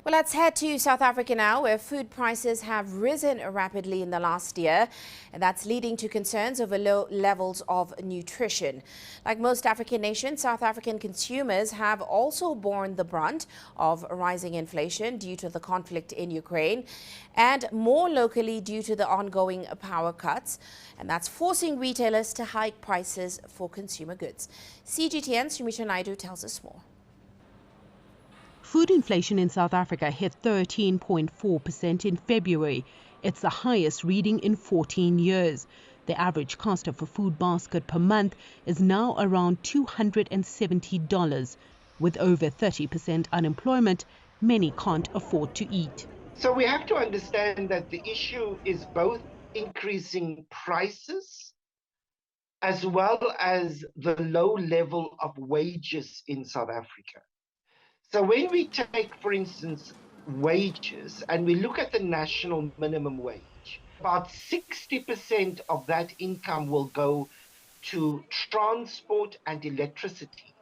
Well, let's head to South Africa now, where food prices have risen rapidly in the last year, and that's leading to concerns over low levels of nutrition. Like most African nations, South African consumers have also borne the brunt of rising inflation due to the conflict in Ukraine, and more locally due to the ongoing power cuts, and that's forcing retailers to hike prices for consumer goods. CGTN's Sumitra Naidu tells us more. Food inflation in South Africa hit 13.4% in February. It's the highest reading in 14 years. The average cost of a food basket per month is now around $270. With over 30% unemployment, many can't afford to eat. So we have to understand that the issue is both increasing prices as well as the low level of wages in South Africa. So when we take, for instance, wages and we look at the national minimum wage, about 60% of that income will go to transport and electricity,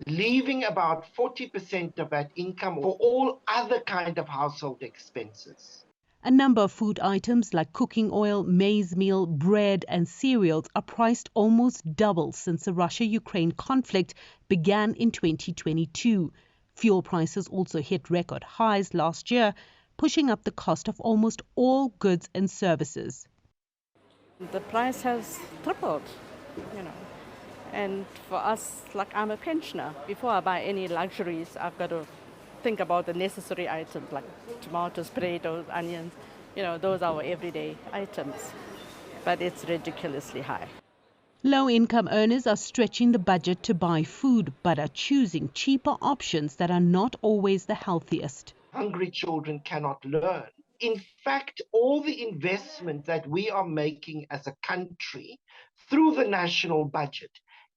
leaving about 40% of that income for all other kind of household expenses. A number of food items like cooking oil, maize meal, bread and cereals are priced almost double since the Russia-Ukraine conflict began in 2022. Fuel prices also hit record highs last year, pushing up the cost of almost all goods and services. The price has tripled, and for us, like I'm a pensioner, before I buy any luxuries, I've got to think about the necessary items like tomatoes, potatoes, onions, those are our everyday items, but it's ridiculously high. Low-income earners are stretching the budget to buy food, but are choosing cheaper options that are not always the healthiest. Hungry children cannot learn. In fact, all the investment that we are making as a country through the national budget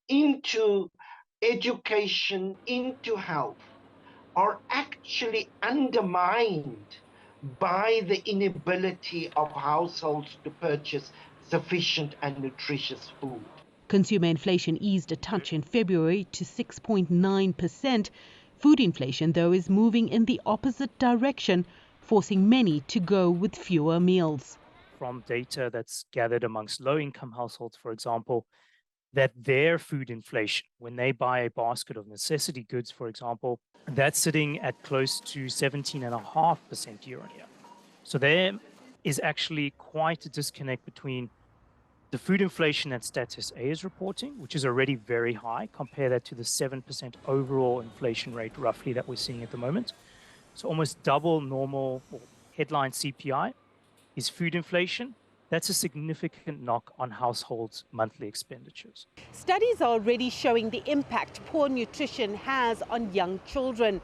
into education, into health, are actually undermined by the inability of households to purchase sufficient and nutritious food. Consumer inflation eased a touch in February to 6.9%. Food inflation, though, is moving in the opposite direction, forcing many to go with fewer meals. From data that's gathered amongst low-income households, for example, that their food inflation, when they buy a basket of necessity goods, for example, that's sitting at close to 17.5% year on year. So there is actually quite a disconnect between the food inflation that Status A is reporting, which is already very high. Compare that to the 7% overall inflation rate roughly that we're seeing at the moment. So almost double normal or headline CPI is food inflation. That's a significant knock on households' monthly expenditures. Studies are already showing the impact poor nutrition has on young children.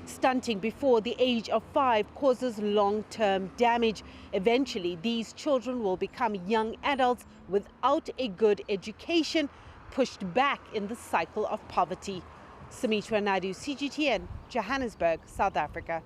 Stunting before the age of 5 causes long-term damage. Eventually, these children will become young adults without a good education, pushed back in the cycle of poverty. Sumitra Naidu, CGTN, Johannesburg, South Africa.